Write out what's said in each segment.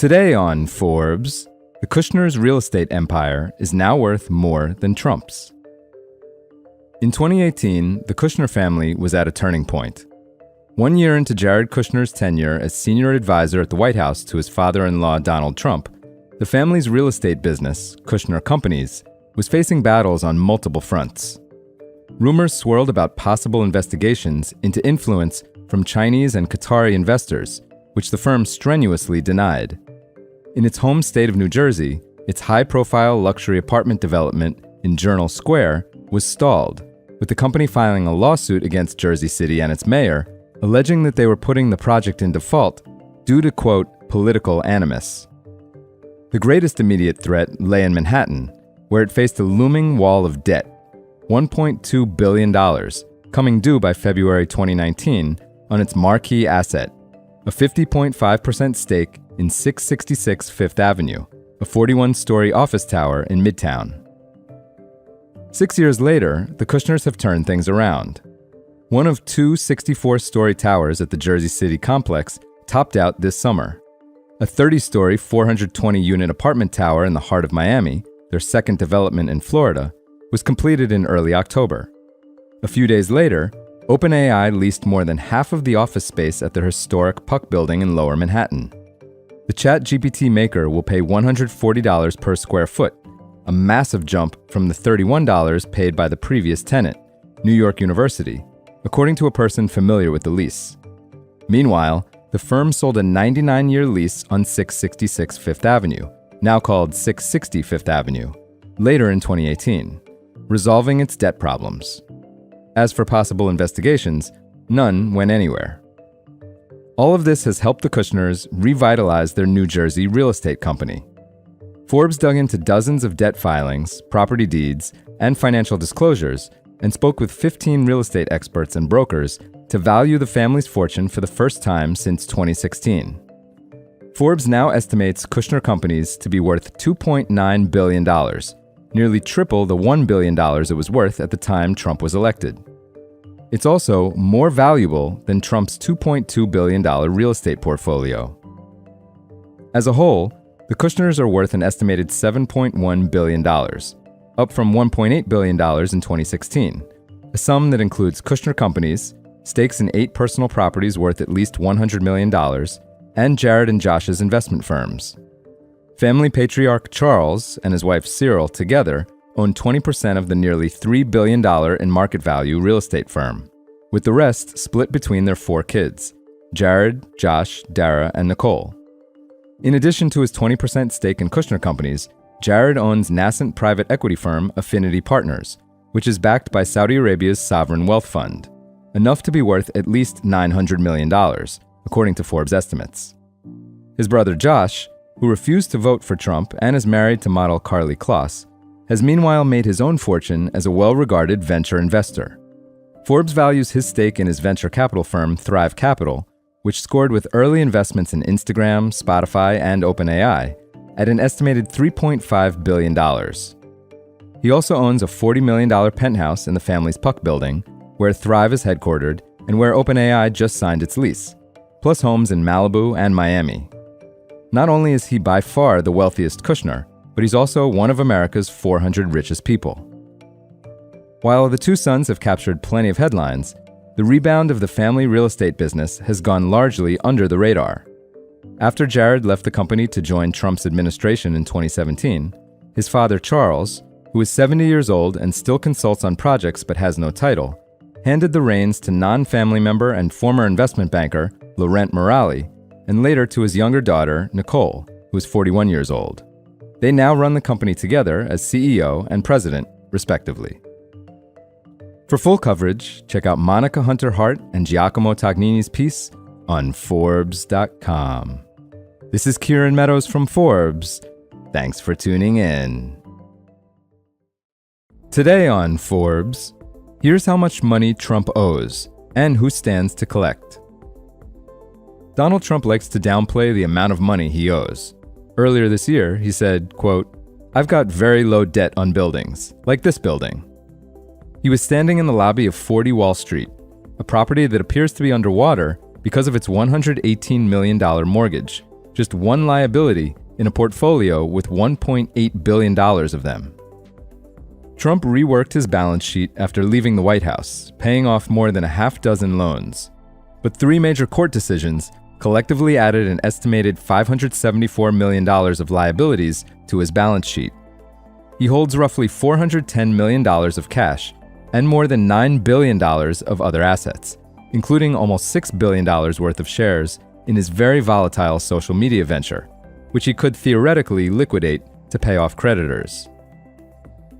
Today on Forbes, the Kushners' real estate empire is now worth more than Trump's. In 2018, the Kushner family was at a turning point. 1 year into Jared Kushner's tenure as senior advisor at the White House to his father-in-law Donald Trump, the family's real estate business, Kushner Companies, was facing battles on multiple fronts. Rumors swirled about possible investigations into influence from Chinese and Qatari investors, which the firm strenuously denied. In its home state of New Jersey, its high-profile luxury apartment development in Journal Square was stalled, with the company filing a lawsuit against Jersey City and its mayor, alleging that they were putting the project in default due to, quote, political animus. The greatest immediate threat lay in Manhattan, where it faced a looming wall of debt, $1.2 billion, coming due by February 2019 on its marquee asset, a 50.5% stake in 666 Fifth Avenue, a 41-story office tower in Midtown. 6 years later, the Kushners have turned things around. One of two 64-story towers at the Jersey City complex topped out this summer. A 30-story, 420-unit apartment tower in the heart of Miami, their second development in Florida, was completed in early October. A few days later, OpenAI leased more than half of the office space at their historic Puck building in Lower Manhattan. The ChatGPT maker will pay $140 per square foot, a massive jump from the $31 paid by the previous tenant, New York University, according to a person familiar with the lease. Meanwhile, the firm sold a 99-year lease on 666 Fifth Avenue, now called 660 Fifth Avenue, later in 2018, resolving its debt problems. As for possible investigations, none went anywhere. All of this has helped the Kushners revitalize their New Jersey real estate company. Forbes dug into dozens of debt filings, property deeds, and financial disclosures, and spoke with 15 real estate experts and brokers to value the family's fortune for the first time since 2016. Forbes now estimates Kushner Companies to be worth $2.9 billion, nearly triple the $1 billion it was worth at the time Trump was elected. It's also more valuable than Trump's $2.2 billion real estate portfolio. As a whole, the Kushners are worth an estimated $7.1 billion, up from $1.8 billion in 2016, a sum that includes Kushner Companies, stakes in 8 personal properties worth at least $100 million, and Jared and Josh's investment firms. Family patriarch Charles and his wife Cyril together own 20% of the nearly $3 billion in market value real estate firm, with the rest split between their 4 kids, Jared, Josh, Dara, and Nicole. In addition to his 20% stake in Kushner Companies, Jared owns nascent private equity firm Affinity Partners, which is backed by Saudi Arabia's sovereign wealth fund, enough to be worth at least $900 million, according to Forbes estimates. His brother Josh, who refused to vote for Trump and is married to model Karlie Kloss, has meanwhile made his own fortune as a well-regarded venture investor. Forbes values his stake in his venture capital firm Thrive Capital, which scored with early investments in Instagram, Spotify, and OpenAI, at an estimated $3.5 billion. He also owns a $40 million penthouse in the family's Puck building, where Thrive is headquartered and where OpenAI just signed its lease, plus homes in Malibu and Miami. Not only is he by far the wealthiest Kushner, but he's also one of America's 400 richest people. While the two sons have captured plenty of headlines, the rebound of the family real estate business has gone largely under the radar. After Jared left the company to join Trump's administration in 2017, his father Charles, who is 70 years old and still consults on projects but has no title, handed the reins to non-family member and former investment banker Laurent Morali, and later to his younger daughter, Nicole, who is 41 years old. They now run the company together as CEO and president, respectively. For full coverage, check out Monica Hunter-Hart and Giacomo Tognini's piece on Forbes.com. This is Kieran Meadows from Forbes. Thanks for tuning in. Today on Forbes, here's how much money Trump owes and who stands to collect. Donald Trump likes to downplay the amount of money he owes. Earlier this year, he said, quote, "I've got very low debt on buildings, like this building." He was standing in the lobby of 40 Wall Street, a property that appears to be underwater because of its $118 million mortgage, just one liability in a portfolio with $1.8 billion of them. Trump reworked his balance sheet after leaving the White House, paying off more than a half-dozen loans. But 3 major court decisions collectively added an estimated $574 million of liabilities to his balance sheet. He holds roughly $410 million of cash and more than $9 billion of other assets, including almost $6 billion worth of shares in his very volatile social media venture, which he could theoretically liquidate to pay off creditors.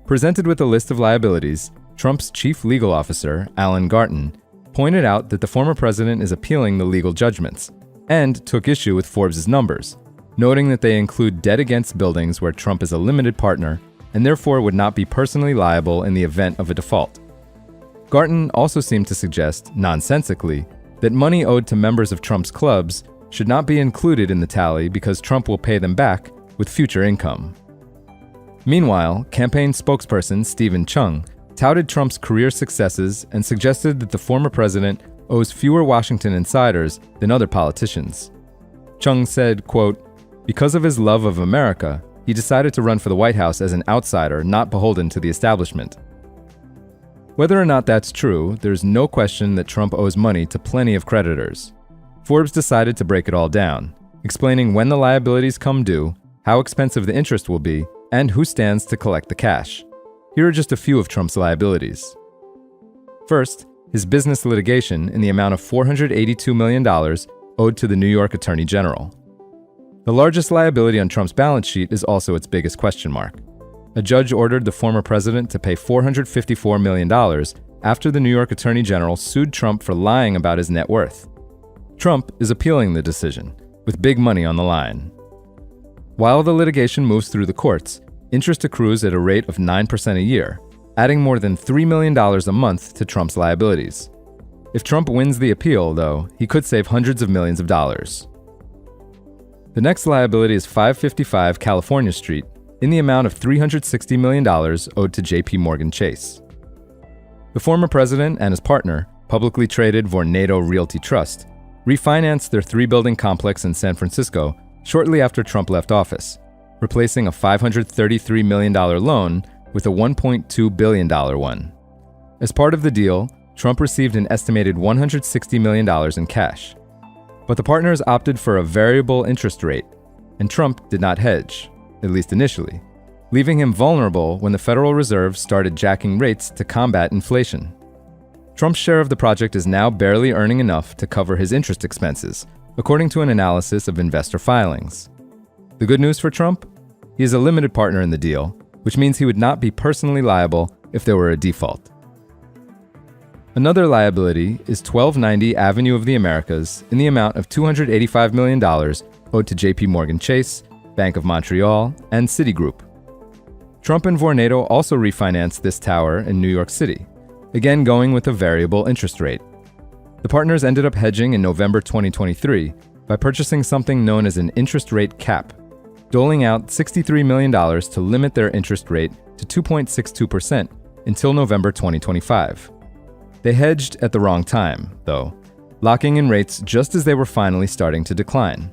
Presented with a list of liabilities, Trump's chief legal officer, Alan Garten, pointed out that the former president is appealing the legal judgments and took issue with Forbes' numbers, noting that they include debt against buildings where Trump is a limited partner and therefore would not be personally liable in the event of a default. Garten also seemed to suggest, nonsensically, that money owed to members of Trump's clubs should not be included in the tally because Trump will pay them back with future income. Meanwhile, campaign spokesperson Stephen Chung touted Trump's career successes and suggested that the former president owes fewer Washington insiders than other politicians. Chung said, quote, "Because of his love of America, he decided to run for the White House as an outsider not beholden to the establishment." Whether or not that's true, there's no question that Trump owes money to plenty of creditors. Forbes decided to break it all down, explaining when the liabilities come due, how expensive the interest will be, and who stands to collect the cash. Here are just a few of Trump's liabilities. First, his business litigation in the amount of $482 million owed to the New York Attorney General. The largest liability on Trump's balance sheet is also its biggest question mark. A judge ordered the former president to pay $454 million after the New York Attorney General sued Trump for lying about his net worth. Trump is appealing the decision, with big money on the line. While the litigation moves through the courts, interest accrues at a rate of 9% a year, adding more than $3 million a month to Trump's liabilities. If Trump wins the appeal, though, he could save hundreds of millions of dollars. The next liability is 555 California Street, in the amount of $360 million owed to J.P. Morgan Chase. The former president and his partner, publicly traded Vornado Realty Trust, refinanced their 3-building complex in San Francisco shortly after Trump left office, replacing a $533 million loan with a $1.2 billion one. As part of the deal, Trump received an estimated $160 million in cash. But the partners opted for a variable interest rate, and Trump did not hedge, at least initially, leaving him vulnerable when the Federal Reserve started jacking rates to combat inflation. Trump's share of the project is now barely earning enough to cover his interest expenses, according to an analysis of investor filings. The good news for Trump? He is a limited partner in the deal, which means he would not be personally liable if there were a default. Another liability is 1290 Avenue of the Americas in the amount of $285 million owed to J.P. Morgan Chase, Bank of Montreal, and Citigroup. Trump and Vornado also refinanced this tower in New York City, again going with a variable interest rate. The partners ended up hedging in November 2023 by purchasing something known as an interest rate cap, doling out $63 million to limit their interest rate to 2.62% until November 2025. They hedged at the wrong time, though, locking in rates just as they were finally starting to decline.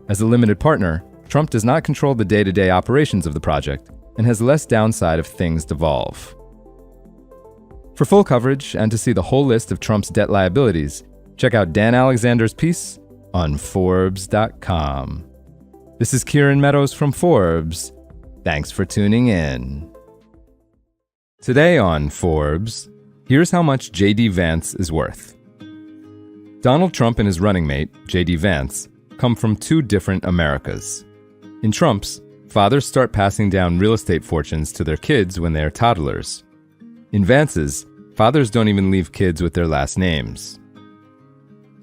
As a limited partner, Trump does not control the day-to-day operations of the project and has less downside if things devolve. For full coverage and to see the whole list of Trump's debt liabilities, check out Dan Alexander's piece on forbes.com. This is Kieran Meadows from Forbes. Thanks for tuning in. Today on Forbes, here's how much J.D. Vance is worth. Donald Trump and his running mate, J.D. Vance, come from 2 different Americas. In Trump's, fathers start passing down real estate fortunes to their kids when they are toddlers. In Vance's, fathers don't even leave kids with their last names.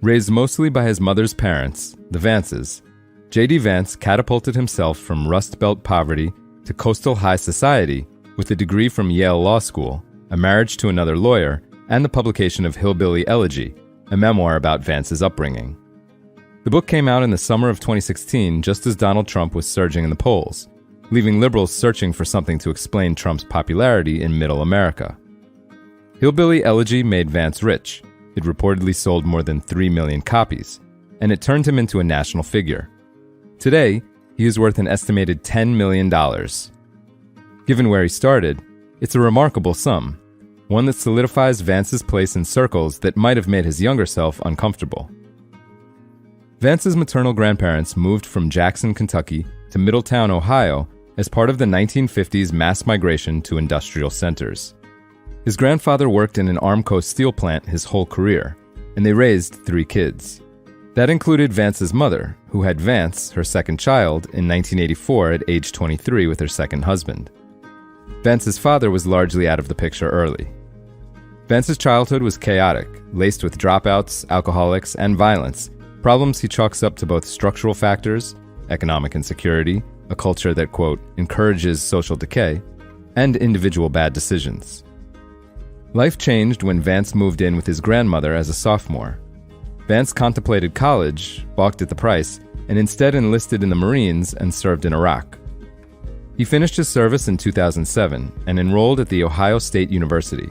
Raised mostly by his mother's parents, the Vances, J.D. Vance catapulted himself from Rust Belt poverty to coastal high society with a degree from Yale Law School, a marriage to another lawyer, and the publication of Hillbilly Elegy, a memoir about Vance's upbringing. The book came out in the summer of 2016 just as Donald Trump was surging in the polls, leaving liberals searching for something to explain Trump's popularity in middle America. Hillbilly Elegy made Vance rich. It reportedly sold more than 3 million copies, and it turned him into a national figure. Today, he is worth an estimated $10 million. Given where he started, it's a remarkable sum, one that solidifies Vance's place in circles that might have made his younger self uncomfortable. Vance's maternal grandparents moved from Jackson, Kentucky to Middletown, Ohio as part of the 1950s mass migration to industrial centers. His grandfather worked in an Armco steel plant his whole career, and they raised 3 kids. That included Vance's mother, who had Vance, her second child, in 1984 at age 23 with her second husband. Vance's father was largely out of the picture early. Vance's childhood was chaotic, laced with dropouts, alcoholics, and violence, problems he chalks up to both structural factors, economic insecurity, a culture that, quote, encourages social decay, and individual bad decisions. Life changed when Vance moved in with his grandmother as a sophomore. Vance contemplated college, balked at the price, and instead enlisted in the Marines and served in Iraq. He finished his service in 2007 and enrolled at The Ohio State University.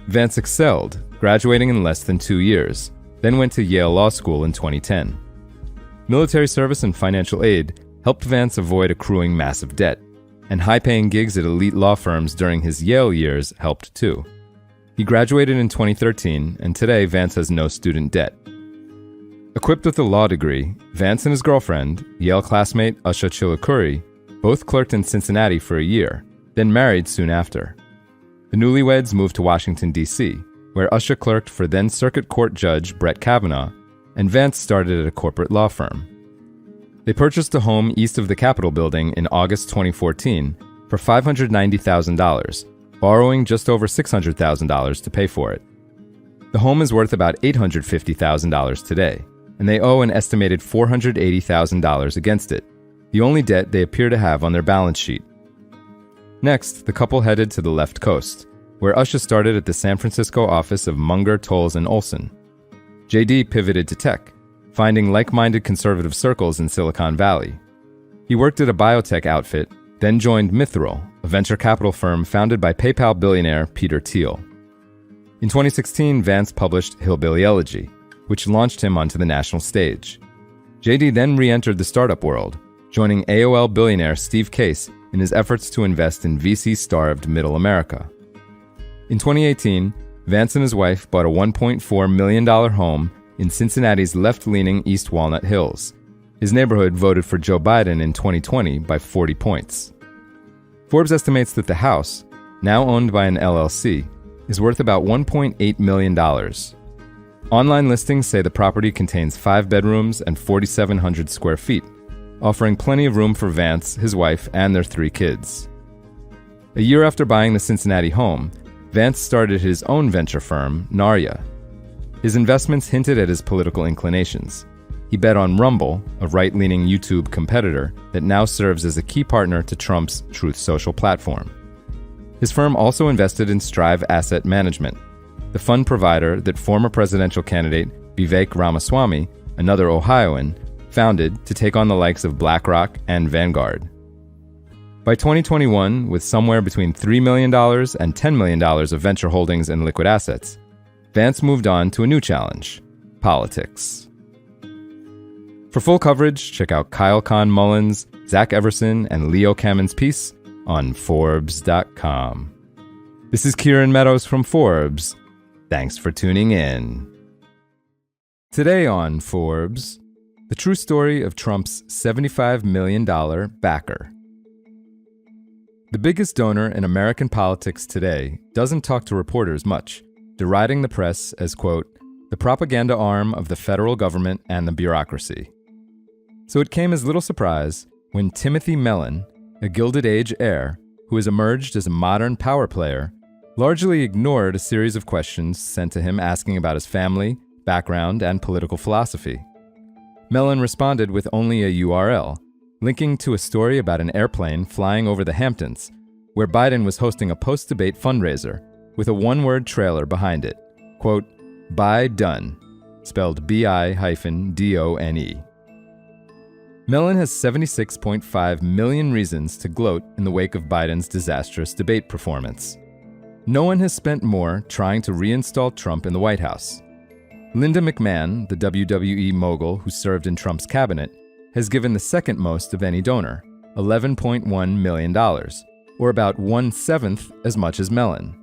Vance excelled, graduating in less than 2 years, then went to Yale Law School in 2010. Military service and financial aid helped Vance avoid accruing massive debt, and high-paying gigs at elite law firms during his Yale years helped too. He graduated in 2013, and today Vance has no student debt. Equipped with a law degree, Vance and his girlfriend, Yale classmate Usha Chilukuri, both clerked in Cincinnati for a year, then married soon after. The newlyweds moved to Washington, D.C., where Usha clerked for then Circuit Court Judge Brett Kavanaugh, and Vance started at a corporate law firm. They purchased a home east of the Capitol building in August 2014 for $590,000, borrowing just over $600,000 to pay for it. The home is worth about $850,000 today, and they owe an estimated $480,000 against it, the only debt they appear to have on their balance sheet. Next, the couple headed to the left coast, where Usha started at the San Francisco office of Munger, Tolles & Olson. JD pivoted to tech, finding like-minded conservative circles in Silicon Valley. He worked at a biotech outfit, then joined Mithril, a venture capital firm founded by PayPal billionaire Peter Thiel. In 2016, Vance published Hillbilly Elegy, which launched him onto the national stage. JD then re-entered the startup world, joining AOL billionaire Steve Case in his efforts to invest in VC-starved Middle America. In 2018, Vance and his wife bought a $1.4 million home in Cincinnati's left-leaning East Walnut Hills. His neighborhood voted for Joe Biden in 2020 by 40 points. Forbes estimates that the house, now owned by an LLC, is worth about $1.8 million. Online listings say the property contains 5 bedrooms and 4,700 square feet, offering plenty of room for Vance, his wife, and their 3 kids. A year after buying the Cincinnati home, Vance started his own venture firm, Narya. His investments hinted at his political inclinations. He bet on Rumble, a right-leaning YouTube competitor that now serves as a key partner to Trump's Truth Social platform. His firm also invested in Strive Asset Management, the fund provider that former presidential candidate Vivek Ramaswamy, another Ohioan, founded to take on the likes of BlackRock and Vanguard. By 2021, with somewhere between $3 million and $10 million of venture holdings and liquid assets, Vance moved on to a new challenge: politics. For full coverage, check out Kyle Kahn Mullins, Zach Everson, and Leo Kamen's piece on forbes.com. This is Kieran Meadows from Forbes. Thanks for tuning in. Today on Forbes, the true story of Trump's $75 million backer. The biggest donor in American politics today doesn't talk to reporters much, deriding the press as, quote, the propaganda arm of the federal government and the bureaucracy. So it came as little surprise when Timothy Melon, a Gilded Age heir who has emerged as a modern power player, largely ignored a series of questions sent to him asking about his family, background, and political philosophy. Melon responded with only a URL, linking to a story about an airplane flying over the Hamptons, where Biden was hosting a post-debate fundraiser with a one-word trailer behind it, quote, "Buy Done," spelled B-I-D-O-N-E. Melon has 76.5 million reasons to gloat in the wake of Biden's disastrous debate performance. No one has spent more trying to reinstall Trump in the White House. Linda McMahon, the WWE mogul who served in Trump's cabinet, has given the second most of any donor, $11.1 million, or about 1/7 as much as Melon.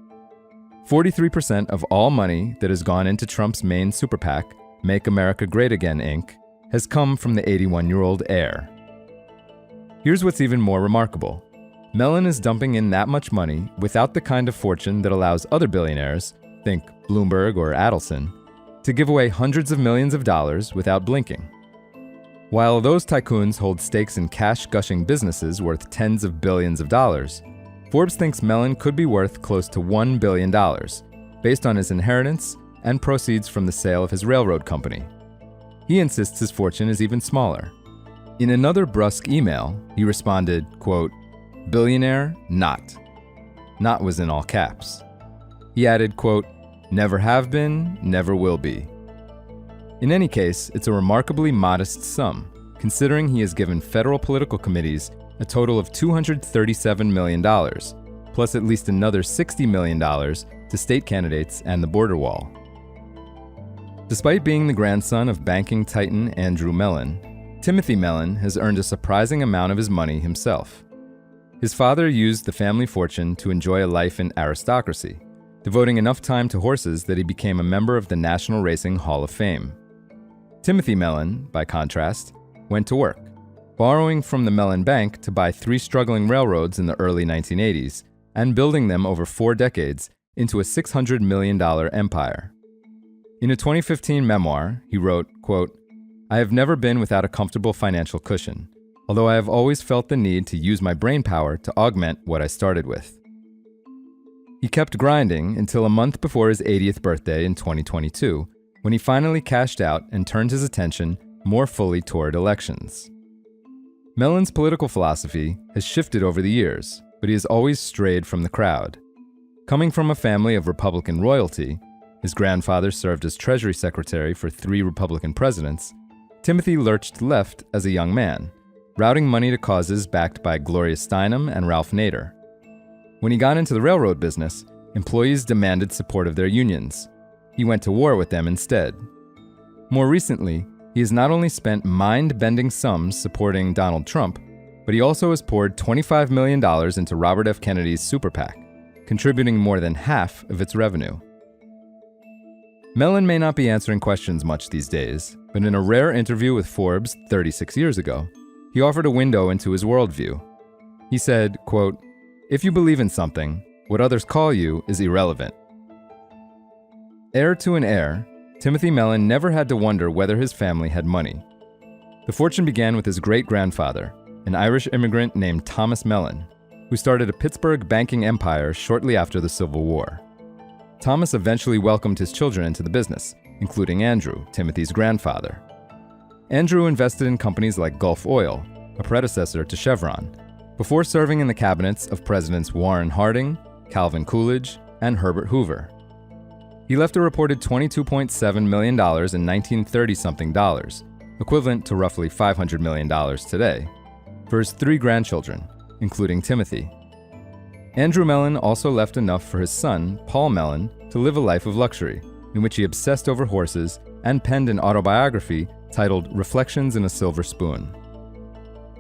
43% of all money that has gone into Trump's main super PAC, Make America Great Again, Inc., has come from the 81-year-old heir. Here's what's even more remarkable. Melon is dumping in that much money without the kind of fortune that allows other billionaires, think Bloomberg or Adelson, to give away hundreds of millions of dollars without blinking. While those tycoons hold stakes in cash-gushing businesses worth tens of billions of dollars, Forbes thinks Melon could be worth close to $1 billion, based on his inheritance and proceeds from the sale of his railroad company. He insists his fortune is even smaller. In another brusque email, he responded, quote, "Billionaire, not." Not was in all caps. He added, quote, "Never have been, never will be." In any case, it's a remarkably modest sum, considering he has given federal political committees a total of $237 million, plus at least another $60 million to state candidates and the border wall. Despite being the grandson of banking titan Andrew Mellon, Timothy Mellon has earned a surprising amount of his money himself. His father used the family fortune to enjoy a life in aristocracy, devoting enough time to horses that he became a member of the National Racing Hall of Fame. Timothy Mellon, by contrast, went to work, borrowing from the Mellon Bank to buy 3 struggling railroads in the early 1980s and building them over 4 decades into a $600 million empire. In a 2015 memoir, he wrote, quote, "I have never been without a comfortable financial cushion, although I have always felt the need to use my brainpower to augment what I started with." He kept grinding until a month before his 80th birthday in 2022, when he finally cashed out and turned his attention more fully toward elections. Mellon's political philosophy has shifted over the years, but he has always strayed from the crowd. Coming from a family of Republican royalty, his grandfather served as Treasury Secretary for 3 Republican presidents, Timothy lurched left as a young man, routing money to causes backed by Gloria Steinem and Ralph Nader. When he got into the railroad business, employees demanded support of their unions. He went to war with them instead. More recently, he has not only spent mind-bending sums supporting Donald Trump, but he also has poured $25 million into Robert F. Kennedy's super PAC, contributing more than half of its revenue. Mellon may not be answering questions much these days, but in a rare interview with Forbes 36 years ago, he offered a window into his worldview. He said, quote, "If you believe in something, what others call you is irrelevant." Heir to an heir, Timothy Mellon never had to wonder whether his family had money. The fortune began with his great-grandfather, an Irish immigrant named Thomas Mellon, who started a Pittsburgh banking empire shortly after the Civil War. Thomas eventually welcomed his children into the business, including Andrew, Timothy's grandfather. Andrew invested in companies like Gulf Oil, a predecessor to Chevron, before serving in the cabinets of Presidents Warren Harding, Calvin Coolidge, and Herbert Hoover. He left a reported $22.7 million in 1930-something dollars, equivalent to roughly $500 million today, for his 3 grandchildren, including Timothy. Andrew Mellon also left enough for his son, Paul Mellon, to live a life of luxury, in which he obsessed over horses and penned an autobiography titled Reflections in a Silver Spoon.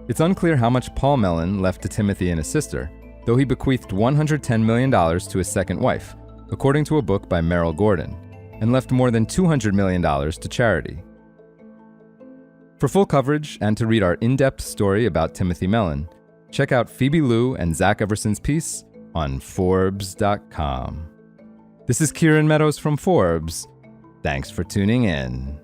It's unclear how much Paul Mellon left to Timothy and his sister, though he bequeathed $110 million to his second wife, according to a book by Merrill Gordon, and left more than $200 million to charity. For full coverage and to read our in-depth story about Timothy Mellon, check out Phoebe Liu and Zach Everson's piece on Forbes.com. This is Kieran Meadows from Forbes. Thanks for tuning in.